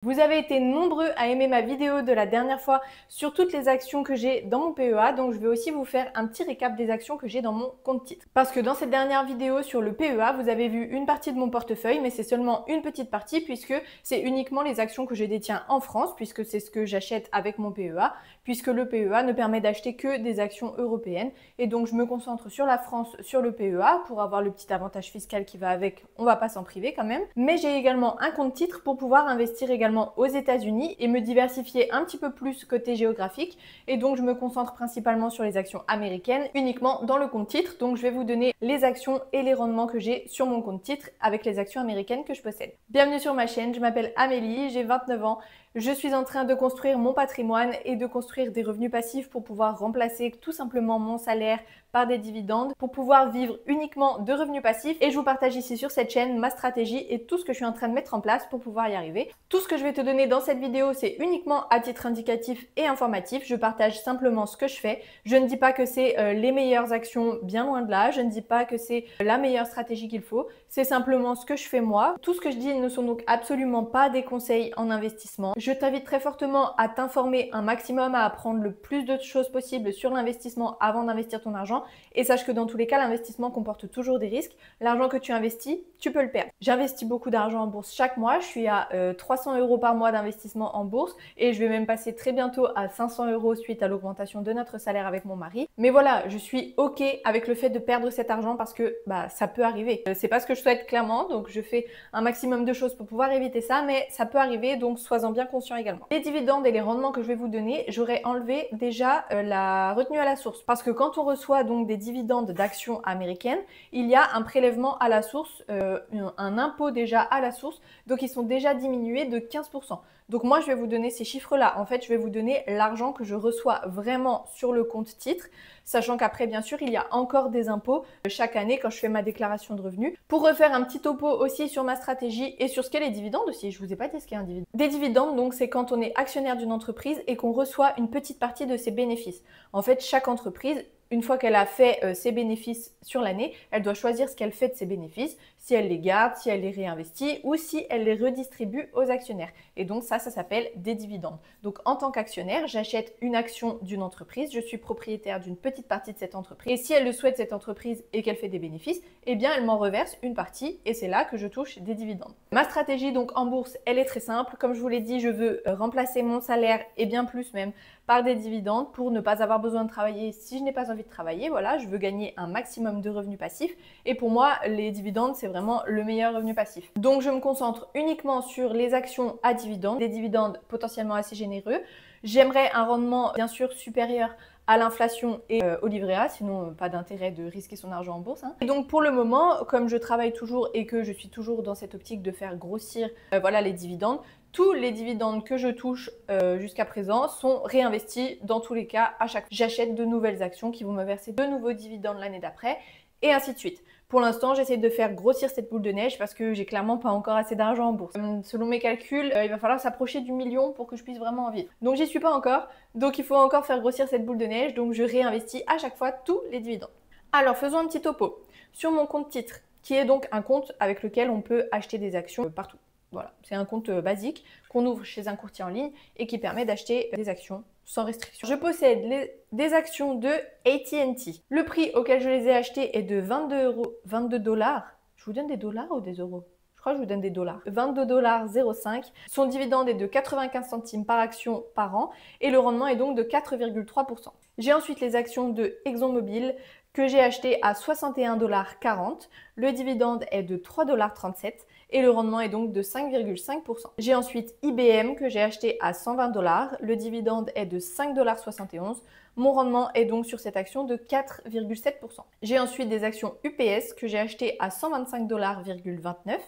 Vous avez été nombreux à aimer ma vidéo de la dernière fois sur toutes les actions que j'ai dans mon PEA, donc je vais aussi vous faire un petit récap des actions que j'ai dans mon compte titre. Parce que dans cette dernière vidéo sur le PEA, vous avez vu une partie de mon portefeuille, mais c'est seulement une petite partie puisque c'est uniquement les actions que je détiens en France, puisque c'est ce que j'achète avec mon PEA, puisque le PEA ne permet d'acheter que des actions européennes. Et donc je me concentre sur la France, sur le PEA, pour avoir le petit avantage fiscal qui va avec, on va pas s'en priver quand même. Mais j'ai également un compte titre pour pouvoir investir également aux États-Unis et me diversifier un petit peu plus côté géographique. Et donc je me concentre principalement sur les actions américaines uniquement dans le compte titre. Donc je vais vous donner les actions et les rendements que j'ai sur mon compte titre avec les actions américaines que je possède. Bienvenue sur ma chaîne, je m'appelle Amélie, j'ai 29 ans. Je suis en train de construire mon patrimoine et de construire des revenus passifs pour pouvoir remplacer tout simplement mon salaire par des dividendes, pour pouvoir vivre uniquement de revenus passifs. Et je vous partage ici sur cette chaîne ma stratégie et tout ce que je suis en train de mettre en place pour pouvoir y arriver. Tout ce que je vais te donner dans cette vidéo, c'est uniquement à titre indicatif et informatif. Je partage simplement ce que je fais. Je ne dis pas que c'est les meilleures actions, bien loin de là. Je ne dis pas que c'est la meilleure stratégie qu'il faut. C'est simplement ce que je fais moi. Tout ce que je dis ne sont donc absolument pas des conseils en investissement. Je t'invite très fortement à t'informer un maximum, à apprendre le plus de choses possible sur l'investissement avant d'investir ton argent. Et sache que dans tous les cas, l'investissement comporte toujours des risques. L'argent que tu investis, tu peux le perdre. J'investis beaucoup d'argent en bourse chaque mois. Je suis à 300 € par mois d'investissement en bourse et je vais même passer très bientôt à 500 € suite à l'augmentation de notre salaire avec mon mari. Mais voilà, je suis OK avec le fait de perdre cet argent parce que ça peut arriver. C'est pas ce que je souhaite clairement, donc je fais un maximum de choses pour pouvoir éviter ça, mais ça peut arriver, donc sois-en bien conscient également. Les dividendes et les rendements que je vais vous donner, j'aurais enlevé déjà la retenue à la source. Parce que quand on reçoit donc des dividendes d'actions américaines, il y a un prélèvement à la source, un impôt déjà à la source, donc ils sont déjà diminués de 15%. Donc moi je vais vous donner ces chiffres-là. En fait, je vais vous donner l'argent que je reçois vraiment sur le compte titre, sachant qu'après bien sûr il y a encore des impôts chaque année quand je fais ma déclaration de revenus. Pour refaire un petit topo aussi sur ma stratégie et sur ce qu'est les dividendes aussi, je vous ai pas dit ce qu'est un dividende. Des dividendes, donc c'est quand on est actionnaire d'une entreprise et qu'on reçoit une petite partie de ses bénéfices. En fait, chaque entreprise, une fois qu'elle a fait ses bénéfices sur l'année, elle doit choisir ce qu'elle fait de ses bénéfices, si elle les garde, si elle les réinvestit ou si elle les redistribue aux actionnaires. Et donc ça s'appelle des dividendes. Donc en tant qu'actionnaire, j'achète une action d'une entreprise, je suis propriétaire d'une petite partie de cette entreprise. Et si elle le souhaite, cette entreprise, et qu'elle fait des bénéfices, eh bien elle m'en reverse une partie et c'est là que je touche des dividendes. Ma stratégie donc en bourse, elle est très simple. Comme je vous l'ai dit, je veux remplacer mon salaire et bien plus même par des dividendes pour ne pas avoir besoin de travailler si je n'ai pas envie de travailler. Voilà, je veux gagner un maximum de revenus passifs et pour moi, les dividendes, c'est vraiment le meilleur revenu passif. Donc, je me concentre uniquement sur les actions à dividendes, des dividendes potentiellement assez généreux. J'aimerais un rendement bien sûr supérieur à l'inflation et au livret A, sinon pas d'intérêt de risquer son argent en bourse. Et donc pour le moment, comme je travaille toujours et que je suis toujours dans cette optique de faire grossir voilà, les dividendes, tous les dividendes que je touche jusqu'à présent sont réinvestis dans tous les cas à chaque fois. J'achète de nouvelles actions qui vont me verser de nouveaux dividendes l'année d'après et ainsi de suite. Pour l'instant, j'essaie de faire grossir cette boule de neige parce que j'ai clairement pas encore assez d'argent en bourse. Selon mes calculs, il va falloir s'approcher du million pour que je puisse vraiment en vivre. Donc j'y suis pas encore, donc il faut encore faire grossir cette boule de neige, donc je réinvestis à chaque fois tous les dividendes. Alors faisons un petit topo. Sur mon compte titre, qui est donc un compte avec lequel on peut acheter des actions partout. Voilà, c'est un compte basique qu'on ouvre chez un courtier en ligne et qui permet d'acheter des actions sans restriction. Je possède des actions de AT&T. Le prix auquel je les ai achetées est de 22 $. Je vous donne des dollars ou des euros? Je crois que je vous donne des dollars. 22,05 $. Son dividende est de 95 centimes par action par an et le rendement est donc de 4,3%. J'ai ensuite les actions de ExxonMobil que j'ai acheté à 61,40 $. Le dividende est de 3,37 $ et le rendement est donc de 5,5%. J'ai ensuite IBM que j'ai acheté à 120 $. Le dividende est de 5,71 $. Mon rendement est donc sur cette action de 4,7%. J'ai ensuite des actions UPS que j'ai achetées à 125,29 $.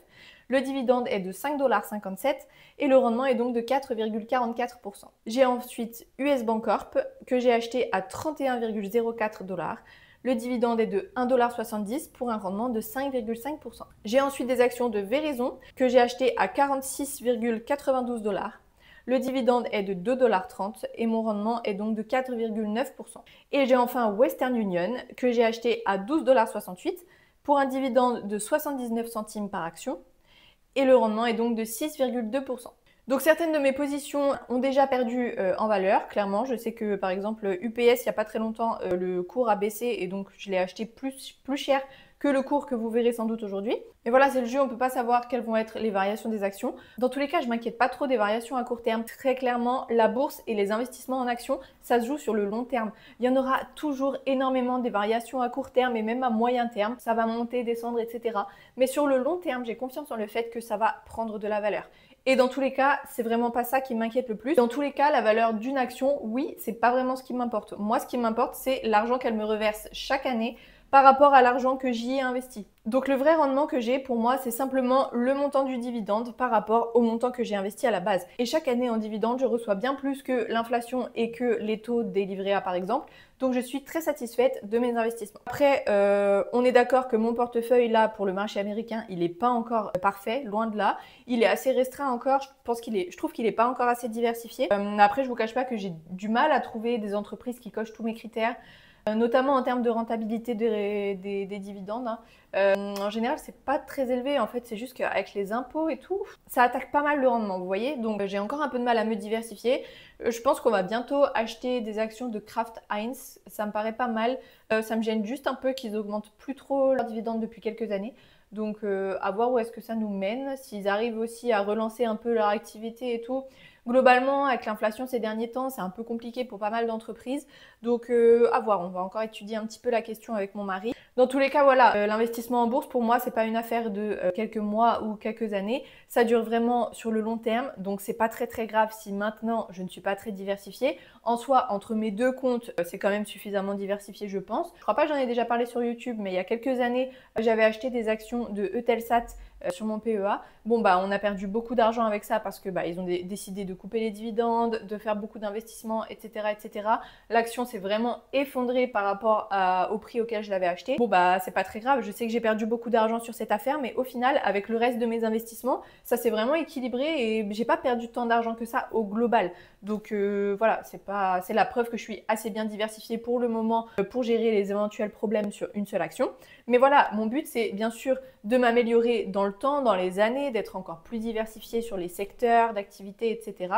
Le dividende est de 5,57 $ et le rendement est donc de 4,44%. J'ai ensuite US Bancorp que j'ai acheté à 31,04 $. Le dividende est de 1,70 $ pour un rendement de 5,5%. J'ai ensuite des actions de Verizon que j'ai achetées à 46,92 $. Le dividende est de 2,30 $ et mon rendement est donc de 4,9%. Et j'ai enfin Western Union que j'ai acheté à 12,68 $ pour un dividende de 79 centimes par action et le rendement est donc de 6,2%. Donc certaines de mes positions ont déjà perdu en valeur, clairement. Je sais que par exemple UPS, il n'y a pas très longtemps, le cours a baissé et donc je l'ai acheté plus cher que le cours que vous verrez sans doute aujourd'hui. Mais voilà, c'est le jeu, on ne peut pas savoir quelles vont être les variations des actions. Dans tous les cas, je m'inquiète pas trop des variations à court terme. Très clairement, la bourse et les investissements en actions, ça se joue sur le long terme. Il y en aura toujours énormément des variations à court terme et même à moyen terme. Ça va monter, descendre, etc. Mais sur le long terme, j'ai confiance en le fait que ça va prendre de la valeur. Et dans tous les cas, c'est vraiment pas ça qui m'inquiète le plus. Dans tous les cas, la valeur d'une action, oui, c'est pas vraiment ce qui m'importe. Moi, ce qui m'importe, c'est l'argent qu'elle me reverse chaque année par rapport à l'argent que j'y ai investi. Donc le vrai rendement que j'ai pour moi, c'est simplement le montant du dividende par rapport au montant que j'ai investi à la base. Et chaque année en dividende, je reçois bien plus que l'inflation et que les taux des livrets A par exemple. Donc je suis très satisfaite de mes investissements. Après, on est d'accord que mon portefeuille là pour le marché américain, il n'est pas encore parfait, loin de là. Il est assez restreint encore. Je trouve qu'il n'est pas encore assez diversifié. Après, je vous cache pas que j'ai du mal à trouver des entreprises qui cochent tous mes critères. Notamment en termes de rentabilité des dividendes. En général, c'est pas très élevé. En fait, c'est juste qu'avec les impôts et tout, ça attaque pas mal le rendement, vous voyez. Donc, j'ai encore un peu de mal à me diversifier. Je pense qu'on va bientôt acheter des actions de Kraft Heinz. Ça me paraît pas mal. Ça me gêne juste un peu qu'ils augmentent plus trop leurs dividendes depuis quelques années. Donc, à voir où est-ce que ça nous mène. S'ils arrivent aussi à relancer un peu leur activité et tout. Globalement, avec l'inflation ces derniers temps, c'est un peu compliqué pour pas mal d'entreprises. Donc, à voir. On va encore étudier un petit peu la question avec mon mari. Dans tous les cas, voilà, l'investissement en bourse, pour moi, c'est pas une affaire de quelques mois ou quelques années. Ça dure vraiment sur le long terme. Donc, c'est pas très grave si maintenant, je ne suis pas très diversifiée. En soi, entre mes deux comptes, c'est quand même suffisamment diversifié, je pense. Je crois pas que j'en ai déjà parlé sur YouTube, mais il y a quelques années, j'avais acheté des actions de Eutelsat sur mon PEA. Bon, bah, on a perdu beaucoup d'argent avec ça parce que ils ont décidé de couper les dividendes, de faire beaucoup d'investissements, etc., etc. L'action s'est vraiment effondrée par rapport au prix auquel je l'avais acheté. Bon, bah, c'est pas très grave. Je sais que j'ai perdu beaucoup d'argent sur cette affaire, mais au final, avec le reste de mes investissements, ça s'est vraiment équilibré et j'ai pas perdu tant d'argent que ça au global. Donc voilà, c'est la preuve que je suis assez bien diversifiée pour le moment pour gérer les éventuels problèmes sur une seule action. Mais voilà, mon but c'est bien sûr de m'améliorer dans le temps, dans les années, d'être encore plus diversifiée sur les secteurs d'activité, etc.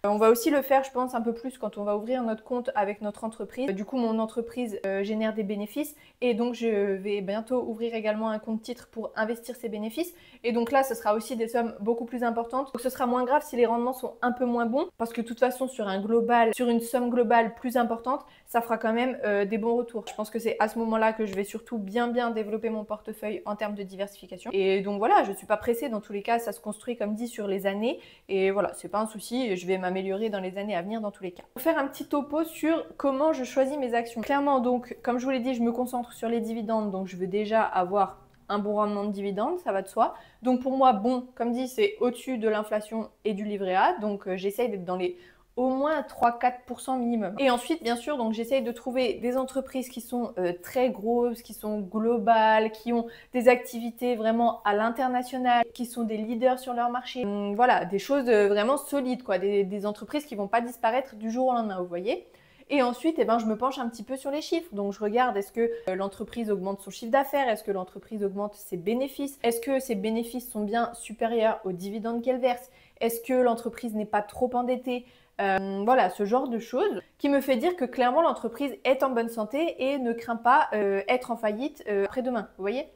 On va aussi le faire, je pense, un peu plus quand on va ouvrir notre compte avec notre entreprise. Du coup, mon entreprise génère des bénéfices et donc je vais bientôt ouvrir également un compte titre pour investir ces bénéfices. Et donc là, ce sera aussi des sommes beaucoup plus importantes. Donc ce sera moins grave si les rendements sont un peu moins bons parce que de toute façon, sur une somme globale plus importante, ça fera quand même des bons retours. Je pense que c'est à ce moment-là que je vais surtout bien développer mon portefeuille en termes de diversification. Et donc voilà, je ne suis pas pressée. Dans tous les cas, ça se construit comme dit sur les années. Et voilà, c'est pas un souci. Je vais m'améliorer dans les années à venir dans tous les cas. Pour faire un petit topo sur comment je choisis mes actions. Clairement, donc, comme je vous l'ai dit, je me concentre sur les dividendes. Donc, je veux déjà avoir un bon rendement de dividendes, ça va de soi. Donc, pour moi, bon, comme dit, c'est au-dessus de l'inflation et du livret A. Donc, j'essaye d'être dans les au moins 3-4% minimum. Et ensuite, bien sûr, donc j'essaye de trouver des entreprises qui sont très grosses, qui sont globales, qui ont des activités vraiment à l'international, qui sont des leaders sur leur marché. Voilà, des choses vraiment solides, quoi, des entreprises qui vont pas disparaître du jour au lendemain, vous voyez. Et ensuite, je me penche un petit peu sur les chiffres. Donc, je regarde, est-ce que l'entreprise augmente son chiffre d'affaires? Est-ce que l'entreprise augmente ses bénéfices? Est-ce que ses bénéfices sont bien supérieurs aux dividendes qu'elle verse? Est-ce que l'entreprise n'est pas trop endettée? Voilà, ce genre de choses qui me fait dire que clairement l'entreprise est en bonne santé et ne craint pas être en faillite après-demain, vous voyez.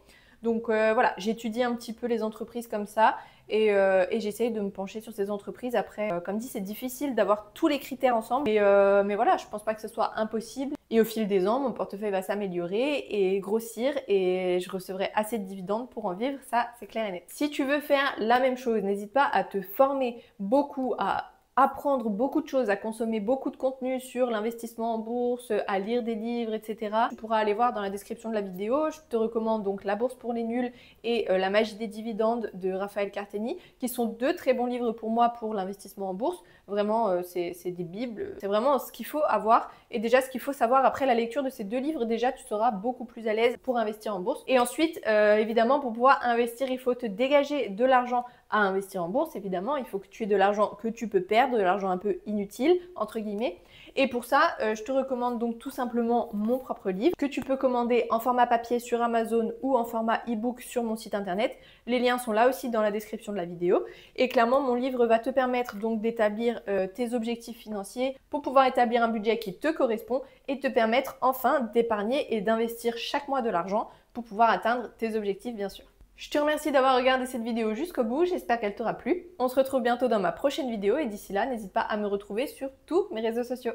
Donc voilà, j'étudie un petit peu les entreprises comme ça et j'essaye de me pencher sur ces entreprises. Après, comme dit, c'est difficile d'avoir tous les critères ensemble, mais voilà, je pense pas que ce soit impossible. Et au fil des ans, mon portefeuille va s'améliorer et grossir et je recevrai assez de dividendes pour en vivre, ça c'est clair et net. Si tu veux faire la même chose, n'hésite pas à te former beaucoup, à apprendre beaucoup de choses, à consommer beaucoup de contenu sur l'investissement en bourse, à lire des livres, etc. Tu pourras aller voir dans la description de la vidéo. Je te recommande donc La bourse pour les nuls et La magie des dividendes de Raphaël Carteni, qui sont deux très bons livres pour moi pour l'investissement en bourse. Vraiment, c'est des bibles. C'est vraiment ce qu'il faut avoir. Et déjà, ce qu'il faut savoir après la lecture de ces deux livres, déjà, tu seras beaucoup plus à l'aise pour investir en bourse. Et ensuite, évidemment, pour pouvoir investir, il faut te dégager de l'argent à investir en bourse, évidemment, il faut que tu aies de l'argent que tu peux perdre, de l'argent un peu inutile, entre guillemets. Et pour ça, je te recommande donc tout simplement mon propre livre que tu peux commander en format papier sur Amazon ou en format e-book sur mon site internet. Les liens sont là aussi dans la description de la vidéo. Et clairement, mon livre va te permettre donc d'établir tes objectifs financiers pour pouvoir établir un budget qui te correspond et te permettre enfin d'épargner et d'investir chaque mois de l'argent pour pouvoir atteindre tes objectifs, bien sûr. Je te remercie d'avoir regardé cette vidéo jusqu'au bout, j'espère qu'elle t'aura plu. On se retrouve bientôt dans ma prochaine vidéo et d'ici là, n'hésite pas à me retrouver sur tous mes réseaux sociaux.